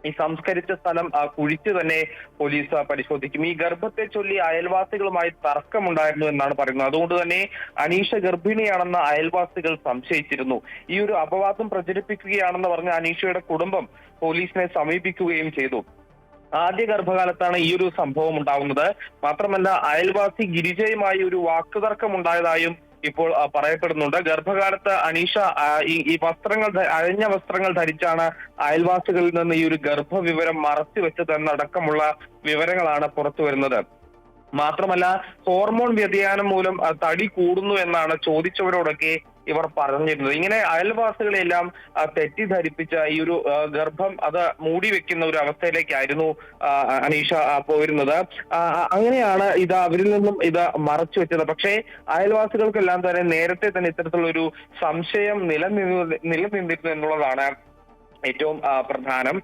ഈ സംസ്കരിച്ച സ്ഥലം കുഴിച്ചു തന്നെ പോലീസ് പരിശോധിക്കും. ഈ ഗർഭത്തെ ചൊല്ലി അയൽവാസികളുമായി തർക്കമുണ്ടായിരുന്നു എന്നാണ് പറയുന്നത്. അതുകൊണ്ട് തന്നെ അനീഷ ഗർഭിണിയാണെന്ന് അയൽവാസികൾ സംശയിച്ചിരുന്നു. ഈ ഒരു അപവാദം പ്രചരിപ്പിക്കുകയാണെന്ന് പറഞ്ഞ അനീഷയുടെ കുടുംബം പോലീസിനെ സമീപിക്കുകയും ചെയ്തു. ആദ്യ ഗർഭകാലത്താണ് ഈ ഒരു സംഭവം ഉണ്ടാകുന്നത്. മാത്രമല്ല അയൽവാസി ഗിരിജയുമായി ഒരു വാക്കുതർക്കം ഉണ്ടായതായും ഇപ്പോൾ പറയപ്പെടുന്നുണ്ട്. ഗർഭകാലത്ത് അനീഷ ഈ വസ്ത്രങ്ങൾ അയഞ്ഞ വസ്ത്രങ്ങൾ ധരിച്ചാണ് അയൽവാസികളിൽ നിന്ന് ഈ ഒരു ഗർഭവിവരം മറച്ചു വെച്ചതെന്നടക്കമുള്ള വിവരങ്ങളാണ് പുറത്തു വരുന്നത്. മാത്രമല്ല ഹോർമോൺ വ്യതിയാനം മൂലം തടി കൂടുന്നു എന്നാണ് ചോദിച്ചവരോടൊക്കെ ഇവർ പറഞ്ഞിരുന്നത്. ഇങ്ങനെ അയൽവാസികളെല്ലാം തെറ്റിദ്ധരിപ്പിച്ച ഈ ഒരു ഗർഭം അത് മൂടി വെക്കുന്ന ഒരു അവസ്ഥയിലേക്കായിരുന്നു അനീഷ പോയിരുന്നത്. അങ്ങനെയാണ് ഇത് അവരിൽ നിന്നും ഇത് മറച്ചു വെച്ചത്. പക്ഷേ അയൽവാസികൾക്കെല്ലാം തന്നെ നേരത്തെ തന്നെ ഇത്തരത്തിലുള്ള ഒരു സംശയം നിലനിന്നിരുന്നു എന്നുള്ളതാണ് ഏറ്റവും പ്രധാനം.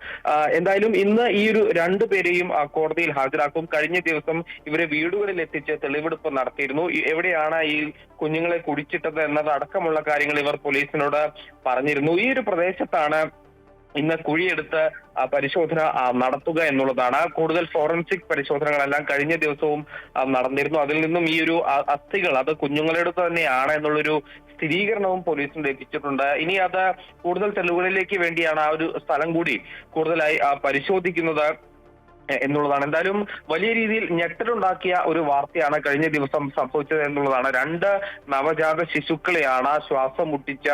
എന്തായാലും ഇന്ന് ഈ ഒരു രണ്ടുപേരെയും കോടതിയിൽ ഹാജരാക്കും. കഴിഞ്ഞ ദിവസം ഇവരെ വീടുകളിൽ എത്തിച്ച് തെളിവെടുപ്പ് നടത്തിയിരുന്നു. എവിടെയാണ് ഈ കുഞ്ഞുങ്ങളെ കുടിച്ചിട്ടത് എന്നതടക്കമുള്ള കാര്യങ്ങൾ ഇവർ പോലീസിനോട് പറഞ്ഞിരുന്നു. ഈ ഒരു പ്രദേശത്താണ് ഇന്ന് കുഴിയെടുത്ത് പരിശോധന നടത്തുക എന്നുള്ളതാണ്. കൂടുതൽ ഫോറൻസിക് പരിശോധനകളെല്ലാം കഴിഞ്ഞ ദിവസവും നടന്നിരുന്നു. അതിൽ നിന്നും ഈ ഒരു അസ്ഥികൾ അത് കുഞ്ഞുങ്ങളുടെ തന്നെയാണ് എന്നുള്ളൊരു സ്ഥിരീകരണവും പോലീസിന് ലഭിച്ചിട്ടുണ്ട്. ഇനി അത് കൂടുതൽ തെളിവുകളിലേക്ക് വേണ്ടിയാണ് ആ ഒരു സ്ഥലം കൂടി കൂടുതലായി പരിശോധിക്കുന്നത് എന്നുള്ളതാണ്. എന്തായാലും വലിയ രീതിയിൽ ഞെട്ടലുണ്ടാക്കിയ ഒരു വാർത്തയാണ് കഴിഞ്ഞ ദിവസം സംഭവിച്ചത് എന്നുള്ളതാണ്. 2 നവജാത ശിശുക്കളെയാണ് ശ്വാസം മുട്ടിച്ച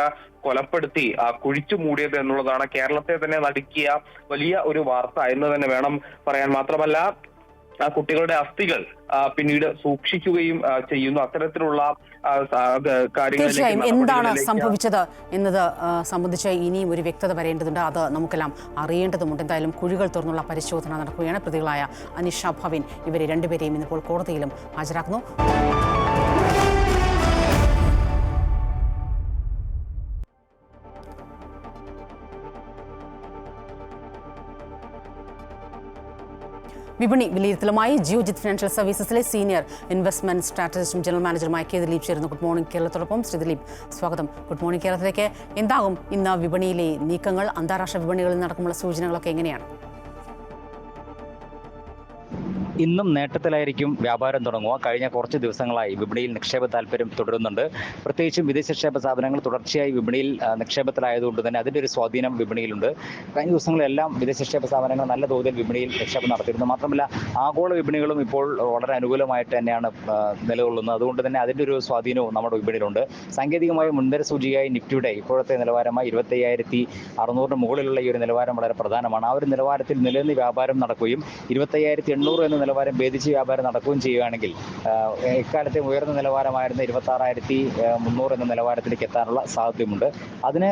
കൊലപ്പെടുത്തി കുഴിച്ചു മൂടിയത് എന്നുള്ളതാണ് കേരളത്തെ തന്നെ നടുക്കിയ വലിയ ഒരു വാർത്ത എന്ന് തന്നെ വേണം പറയാൻ. മാത്രമല്ല ആ കുട്ടികളുടെ അസ്ഥികൾ പിന്നീട് സൂക്ഷിക്കുകയും ചെയ്യുന്നു. അത്തരത്തിലുള്ള തീർച്ചയായും എന്താണ് സംഭവിച്ചത് എന്നത് സംബന്ധിച്ച് ഇനിയും ഒരു വ്യക്തത വരേണ്ടതുണ്ട്. അത് നമുക്കെല്ലാം അറിയേണ്ടതുണ്ട്. എന്തായാലും കുഴികൾ തുറന്നുള്ള പരിശോധന നടക്കുകയാണ്. പ്രതികളായ അനീഷ ഭവിൻ ഇവരെ രണ്ടുപേരെയും ഇന്നിപ്പോൾ കോടതിയിലും ഹാജരാക്കുന്നു. വിപണി വിലയിരുത്തലുമായി ജിയോജിത് ഫിനാൻഷ്യൽ സർവീസസിലെ സീനിയർ ഇൻവെസ്റ്റ്മെന്റ് സ്ട്രാറ്റജിസ്റ്റും ജനറൽ മാനേജറുമായ കെ ദിലീപ് ചേരുന്നു. ഗുഡ് മോർണിംഗ് കേരളത്തോടൊപ്പം. ശ്രീ ദിലീപ്, സ്വാഗതം. ഗുഡ് മോർണിംഗ് കേരളത്തിലേക്ക്. എന്താകും ഇന്ന് വിപണിയിലെ നീക്കങ്ങൾ? അന്താരാഷ്ട്ര വിപണികളിൽ നടക്കുമുള്ള സൂചനകളൊക്കെ എങ്ങനെയാണ്? ഇന്നും നേട്ടത്തിലായിരിക്കും വ്യാപാരം തുടങ്ങുക. കഴിഞ്ഞ കുറച്ച് ദിവസങ്ങളായി വിപണിയിൽ നിക്ഷേപ താല്പര്യം തുടരുന്നുണ്ട്. പ്രത്യേകിച്ചും വിദേശ നിക്ഷേപ സ്ഥാപനങ്ങൾ തുടർച്ചയായി വിപണിയിൽ നിക്ഷേപത്തിലായതുകൊണ്ട് തന്നെ അതിൻ്റെ ഒരു സ്വാധീനം വിപണിയിലുണ്ട്. കഴിഞ്ഞ ദിവസങ്ങളിലെല്ലാം വിദേശ നിക്ഷേപ സ്ഥാപനങ്ങൾ നല്ല തോതിൽ വിപണിയിൽ നിക്ഷേപം നടത്തിയിരുന്നു. മാത്രമല്ല ആഗോള വിപണികളും ഇപ്പോൾ വളരെ അനുകൂലമായിട്ട് തന്നെയാണ് നിലകൊള്ളുന്നത്. അതുകൊണ്ട് തന്നെ അതിൻ്റെ ഒരു സ്വാധീനവും നമ്മുടെ വിപണിയിലുണ്ട്. സാങ്കേതികമായി മുൻനിര സൂചികയായി നിഫ്റ്റിയുടെ ഇപ്പോഴത്തെ നിലവാരമായി 25,600 മുകളിലുള്ള ഈ ഒരു നിലവാരം വളരെ പ്രധാനമാണ്. ആ ഒരു നിലവാരത്തിൽ നിലനിന്ന് വ്യാപാരം നടക്കുകയും 25,800 എന്ന നിലവാരം ഭേദിച്ച് വ്യാപാരം നടക്കുകയും ചെയ്യുകയാണെങ്കിൽ ഇക്കാലത്തെ ഉയർന്ന നിലവാരമായിരുന്ന 26,300 എന്ന നിലവാരത്തിലേക്ക് എത്താനുള്ള സാധ്യതയുമുണ്ട്. അതിന്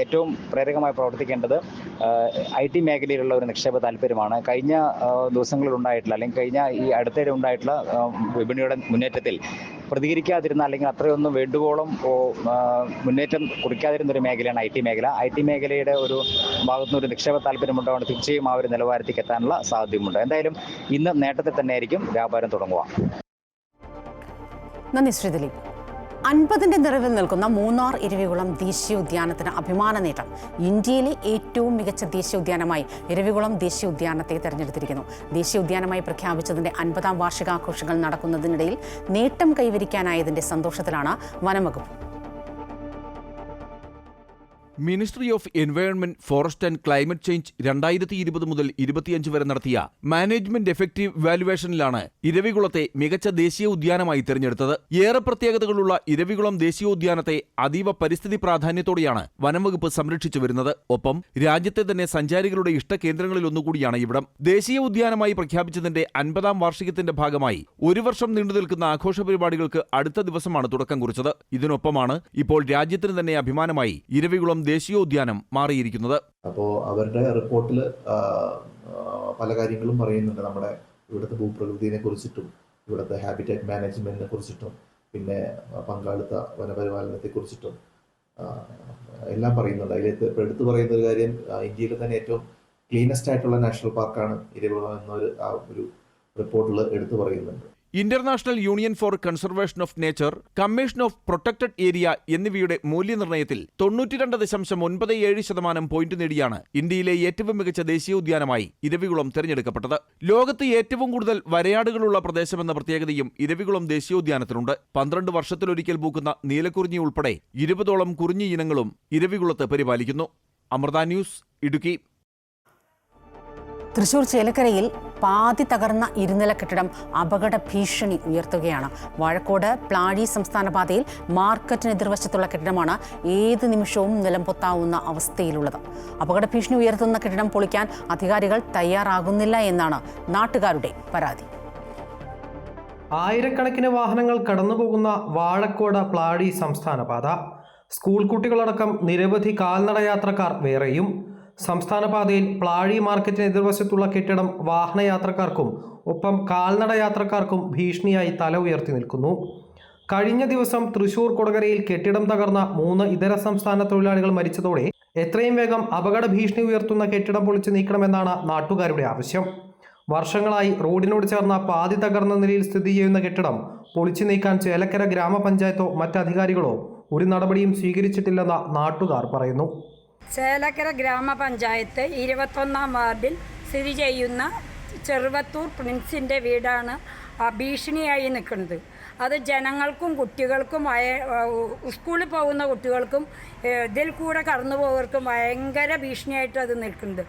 ഏറ്റവും പ്രേരകമായി പ്രവർത്തിക്കേണ്ടത് IT മേഖലയിലുള്ള ഒരു നിക്ഷേപ താല്പര്യമാണ്. കഴിഞ്ഞ ദിവസങ്ങളിൽ ഉണ്ടായിട്ടുള്ള അല്ലെങ്കിൽ കഴിഞ്ഞ ഈ അടുത്തിടെ ഉണ്ടായിട്ടുള്ള വിപണിയുടെ മുന്നേറ്റത്തിൽ പ്രതികരിക്കാതിരുന്ന അല്ലെങ്കിൽ അത്രയൊന്നും വേണ്ടുവോളം മുന്നേറ്റം കുറിക്കാതിരുന്ന ഒരു മേഖലയാണ് IT മേഖല. IT മേഖലയുടെ ഒരു ഭാഗത്തുനിന്ന് ഒരു നിക്ഷേപ താല്പര്യമുണ്ടാവുകൊണ്ട് തീർച്ചയായും ആ ഒരു നിലവാരത്തേക്ക് എത്താനുള്ള സാധ്യതയുമുണ്ട്. എന്തായാലും ഇന്ന് നേട്ടത്തിൽ തന്നെയായിരിക്കും വ്യാപാരം തുടങ്ങുക. നന്ദി ശ്രീ ദിലീപ്. 50ന്റെ നിറവിൽ നിൽക്കുന്ന മൂന്നാർ ഇരവികുളം ദേശീയോദ്യാനത്തിന് അഭിമാന നേട്ടം. ഇന്ത്യയിലെ ഏറ്റവും മികച്ച ദേശീയോദ്യാനമായി ഇരവികുളം ദേശീയോദ്യാനത്തെ തെരഞ്ഞെടുത്തിരിക്കുന്നു. ദേശീയോദ്യാനമായി പ്രഖ്യാപിച്ചതിന്റെ 50ാം വാർഷികാഘോഷങ്ങൾ നടക്കുന്നതിനിടയിൽ നേട്ടം കൈവരിക്കാനായതിന്റെ സന്തോഷത്തിലാണ് വനംവകുപ്പ്. Ministry of environment, forest and climate change 2020 മുതൽ 25 വരെ നടത്തിയ മാനേജ്മെന്റ് എഫക്റ്റീവ് വാലുവേഷനിലാണ് ഇരവികുളത്തെ മികച്ച ദേശീയ ഉദ്യാനമായി തിരഞ്ഞെടുത്തത്. ഏറെ പ്രത്യേകതകളുള്ള ഇരവികുളം ദേശീയോദ്യാനത്തെ അതീവ പരിസ്ഥിതി പ്രാധാന്യത്തോടെയാണ് വനംവകുപ്പ് സംരക്ഷിച്ചു വരുന്നത്. ഒപ്പം രാജ്യത്തെ തന്നെ സഞ്ചാരികളുടെ ഇഷ്ടകേന്ദ്രങ്ങളിൽ ഒന്നുകൂടിയാണ് ഇവിടം. ദേശീയ ഉദ്യാനമായി പ്രഖ്യാപിച്ചതിന്റെ 50ാം വാർഷികത്തിന്റെ ഭാഗമായി 1 വർഷം നീണ്ടുനിൽക്കുന്ന ആഘോഷ പരിപാടികൾക്ക് അടുത്ത ദിവസമാണ് തുടക്കം കുറിച്ചത്. ഇതിനൊപ്പമാണ് ഇപ്പോൾ രാജ്യത്തിന് തന്നെ അഭിമാനമായി ഇരവികുളം ദേശീയോദ്യാനം മാറിയിരിക്കുന്നത്. അപ്പോൾ അവരുടെ റിപ്പോർട്ടിൽ പല കാര്യങ്ങളും പറയുന്നുണ്ട്. നമ്മുടെ ഇവിടുത്തെ ഭൂപ്രകൃതിയെ കുറിച്ചിട്ടും ഇവിടുത്തെ ഹാബിറ്റാറ്റ് മാനേജ്മെന്റിനെ കുറിച്ചിട്ടും പിന്നെ പങ്കാളിത്ത വനപരിപാലനത്തെ കുറിച്ചിട്ടും എല്ലാം പറയുന്നുണ്ട്. അതിൽ ഇപ്പോൾ എടുത്തു പറയുന്ന ഒരു കാര്യം, ഇന്ത്യയിലെ തന്നെ ഏറ്റവും ക്ലീനസ്റ്റ് ആയിട്ടുള്ള നാഷണൽ പാർക്കാണ് ഇരവികുളം എന്നൊരു ഒരു റിപ്പോർട്ടിൽ എടുത്തു പറയുന്നുണ്ട്. International union for conservation of nature, commission of protected area എന്നിവയുടെ മൂല്യനിർണ്ണയത്തിൽ 92.97% പോയിന്റ് നേടിയാണ് ഇന്ത്യയിലെ ഏറ്റവും മികച്ച ദേശീയോദ്യാനമായി ഇരവികുളം തെരഞ്ഞെടുക്കപ്പെട്ടത്. ലോകത്ത് ഏറ്റവും കൂടുതൽ വരയാടുകളുള്ള പ്രദേശമെന്ന പ്രത്യേകതയും ഇരവികുളം ദേശീയോദ്യാനത്തിനുണ്ട്. 12 വർഷത്തിലൊരിക്കൽ പൂക്കുന്ന നീലക്കുറിഞ്ഞി ഉൾപ്പെടെ 20ഓളം കുറിഞ്ഞി ഇനങ്ങളും ഇരവികുളത്ത് പരിപാലിക്കുന്നു. അമൃത ന്യൂസ്, ഇടുക്കി. തൃശൂർ ചേലക്കരയിൽ പാതി തകർന്ന ഇരുനില കെട്ടിടം അപകട ഭീഷണി ഉയർത്തുകയാണ്. വാഴക്കോട് പ്ലാഴി സംസ്ഥാന പാതയിൽ മാർക്കറ്റിന് എതിർവശത്തുള്ള കെട്ടിടമാണ് ഏത് നിമിഷവും നിലംപൊത്താവുന്ന അവസ്ഥയിലുള്ളത്. അപകട ഭീഷണി ഉയർത്തുന്ന കെട്ടിടം പൊളിക്കാൻ അധികാരികൾ തയ്യാറാകുന്നില്ല എന്നാണ് നാട്ടുകാരുടെ പരാതി. ആയിരക്കണക്കിന് വാഹനങ്ങൾ കടന്നുപോകുന്ന വാഴക്കോട് പ്ലാഴി സംസ്ഥാന പാത, സ്കൂൾ കുട്ടികളടക്കം നിരവധി കാൽനട യാത്രക്കാർ വേറെയും. സംസ്ഥാന പാതയിൽ പ്ലാഴി മാർക്കറ്റിന് എതിർവശത്തുള്ള കെട്ടിടം വാഹനയാത്രക്കാർക്കും ഒപ്പം കാൽനട യാത്രക്കാർക്കും ഭീഷണിയായി തല ഉയർത്തി നിൽക്കുന്നു. കഴിഞ്ഞ ദിവസം തൃശൂർ കൊടകരയിൽ കെട്ടിടം തകർന്ന 3 ഇതര സംസ്ഥാന തൊഴിലാളികൾ മരിച്ചതോടെ എത്രയും വേഗം അപകട ഭീഷണി ഉയർത്തുന്ന കെട്ടിടം പൊളിച്ചു നീക്കണമെന്നാണ് നാട്ടുകാരുടെ ആവശ്യം. വർഷങ്ങളായി റോഡിനോട് ചേർന്ന പാതി തകർന്ന നിലയിൽ സ്ഥിതി ചെയ്യുന്ന കെട്ടിടം പൊളിച്ചു നീക്കാൻ ചേലക്കര ഗ്രാമപഞ്ചായത്തോ മറ്റധികാരികളോ ഒരു നടപടിയും സ്വീകരിച്ചിട്ടില്ലെന്ന് നാട്ടുകാർ പറയുന്നു. ചേലക്കര ഗ്രാമപഞ്ചായത്ത് 21-ാം വാർഡിൽ സ്ഥിതി ചെയ്യുന്ന ചെറുവത്തൂർ പ്രിൻസിൻ്റെ വീടാണ് ഭീഷണിയായി നിൽക്കുന്നത്. അത് ജനങ്ങൾക്കും കുട്ടികൾക്കും സ്കൂളിൽ പോകുന്ന കുട്ടികൾക്കും ഇതിൽ കൂടെ കടന്നു പോകുന്നവർക്കും ഭയങ്കര ഭീഷണിയായിട്ട് അത് നിൽക്കുന്നത്.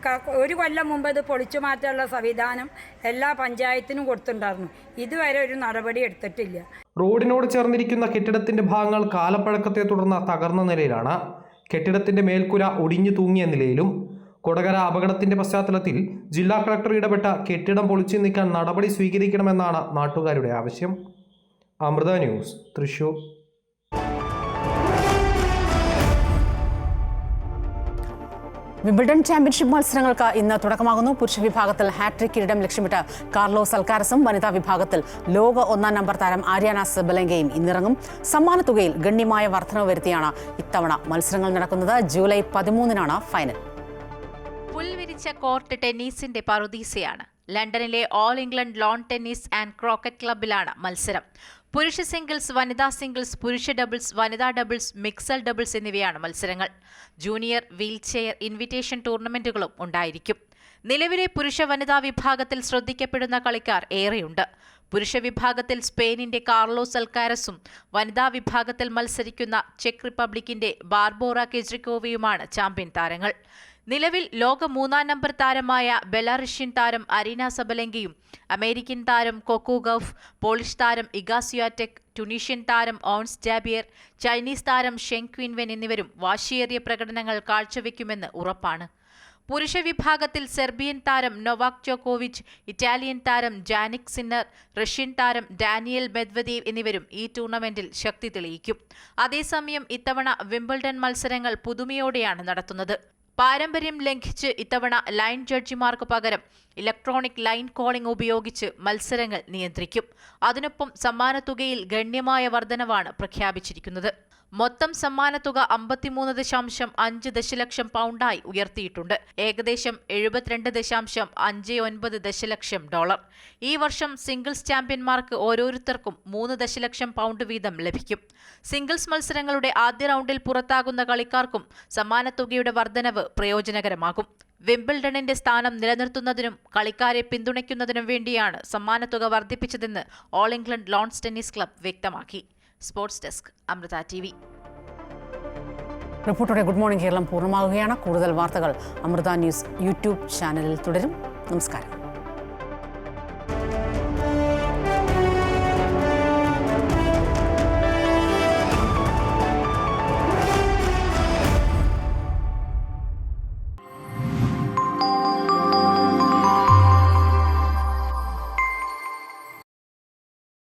1 കൊല്ലം മുമ്പ് ഇത് പൊളിച്ചു മാറ്റാനുള്ള സംവിധാനം എല്ലാ പഞ്ചായത്തിനും കൊടുത്തിട്ടുണ്ടായിരുന്നു. ഇതുവരെ ഒരു നടപടി എടുത്തിട്ടില്ല. റോഡിനോട് ചേർന്നിരിക്കുന്ന കെട്ടിടത്തിന്റെ ഭാഗങ്ങൾ കാലപ്പഴക്കത്തെ തുടർന്ന് തകർന്ന നിലയിലാണ്. കെട്ടിടത്തിന്റെ മേൽക്കൂര ഒടിഞ്ഞു തൂങ്ങിയ നിലയിലും. കൊടകര അപകടത്തിന്റെ പശ്ചാത്തലത്തിൽ ജില്ലാ കളക്ടർ ഇടപെട്ട കെട്ടിടം പൊളിച്ചു നീക്കാൻ നടപടി സ്വീകരിക്കണമെന്നാണ് നാട്ടുകാരുടെ ആവശ്യം. Amrita news, Thrissur. Wimbledon championship മത്സരങ്ങൾക്ക് ഇന്ന് തുടക്കമാകുന്നു. പുരുഷ വിഭാഗത്തിൽ ഹാട്രിക് കിരീടം ലക്ഷ്യമിട്ട് കാർലോസ് അൽക്കാരസും വനിതാ വിഭാഗത്തിൽ ലോക 1-ാം നമ്പർ താരം ആര്യാന സെബലെങ്കയും ഇന്നിറങ്ങും. സമ്മാനത്തുകയിൽ ഗണ്യമായ വർധനവ് വരുത്തിയാണ് ഇത്തവണ മത്സരങ്ങൾ നടക്കുന്നത്. ജൂലൈ 13-നാണ് ഫൈനൽ. പുൽവിരിച്ച കോർട്ട് ടെന്നീസിന്റെ പറുദീസയാണ്. ലണ്ടനിലെ all England lawn tennis and croquet ക്ലബ്ബിലാണ് മത്സരം. പുരുഷ സിംഗിൾസ്, വനിതാ സിംഗിൾസ്, പുരുഷ ഡബിൾസ്, വനിതാ ഡബിൾസ്, മിക്സഡ് ഡബിൾസ് എന്നിവയാണ് മത്സരങ്ങൾ. ജൂനിയർ, വീൽചെയർ, ഇൻവിറ്റേഷൻ ടൂർണമെന്റുകളും ഉണ്ടായിരിക്കും. നിലവിലെ പുരുഷ വനിതാ വിഭാഗത്തിൽ ശ്രദ്ധിക്കപ്പെടുന്ന കളിക്കാർ ഏറെയുണ്ട്. പുരുഷ വിഭാഗത്തിൽ സ്പെയിനിന്റെ കാർലോസ് അൽക്കാരസും വനിതാ വിഭാഗത്തിൽ മത്സരിക്കുന്ന ചെക്ക് റിപ്പബ്ലിക്കിന്റെ ബാർബോറ കെജ്രിക്കോവയുമാണ് ചാമ്പ്യൻ താരങ്ങൾ. നിലവിൽ ലോക 3-ാം നമ്പർ താരമായ ബെലാറഷ്യൻ താരം അരീന സബലെങ്കയും അമേരിക്കൻ താരം കൊക്കോ ഗൌഫ്, പോളിഷ് താരം ഇഗ സ്വിയാറ്റെക്, ടുണീഷ്യൻ താരം ഓൺസ് ജാബിയർ, ചൈനീസ് താരം ഷെങ് ക്വിൻവെൻ എന്നിവരും വാശിയേറിയ പ്രകടനങ്ങൾ കാഴ്ചവെക്കുമെന്ന് ഉറപ്പാണ്. പുരുഷ വിഭാഗത്തിൽ സെർബിയൻ താരം നൊവാക് ജോക്കോവിച്ച്, ഇറ്റാലിയൻ താരം ജാനിക് സിന്നർ, റഷ്യൻ താരം ഡാനിയൽ മെദ്വദേവ് എന്നിവരും ഈ ടൂർണമെന്റിൽ ശക്തി തെളിയിക്കും. അതേസമയം ഇത്തവണ വിംബിൾഡൺ മത്സരങ്ങൾ പുതുമയോടെയാണ് നടത്തുന്നത്. പാരമ്പര്യം ലംഘിച്ച് ഇത്തവണ ലൈൻ ജഡ്ജിമാർക്ക് പകരം ഇലക്ട്രോണിക് ലൈൻ കോളിംഗ് ഉപയോഗിച്ച് മത്സരങ്ങൾ നിയന്ത്രിക്കും. അതിനൊപ്പം സമ്മാനത്തുകയിൽ ഗണ്യമായ വർധനവാണ് പ്രഖ്യാപിച്ചിരിക്കുന്നത്. മൊത്തം സമ്മാനത്തുക 53.5 ദശലക്ഷം പൗണ്ടായി ഉയർത്തിയിട്ടുണ്ട്. ഏകദേശം $72.59 ദശലക്ഷം. ഈ വർഷം സിംഗിൾസ് ചാമ്പ്യന്മാർക്ക് ഓരോരുത്തർക്കും 3 ദശലക്ഷം പൗണ്ട് വീതം ലഭിക്കും. സിംഗിൾസ് മത്സരങ്ങളുടെ ആദ്യ റൗണ്ടിൽ പുറത്താകുന്ന കളിക്കാർക്കും സമ്മാനത്തുകയുടെ വർധനവ് പ്രയോജനകരമാകും. വിംബിൾഡണിന്റെ സ്ഥാനം നിലനിർത്തുന്നതിനും കളിക്കാരെ പിന്തുണയ്ക്കുന്നതിനും വേണ്ടിയാണ് സമ്മാനത്തുക വർദ്ധിപ്പിച്ചതെന്ന് all England lawns tennis club വ്യക്തമാക്കി. Sports desk, Amrita TV. റിപ്പോർട്ടോടെ ഗുഡ് മോർണിംഗ് കേരളം പൂർണ്ണമാകുകയാണ്. കൂടുതൽ വാർത്തകൾ അമൃത ന്യൂസ് യൂട്യൂബ് ചാനലിൽ തുടരും. നമസ്കാരം.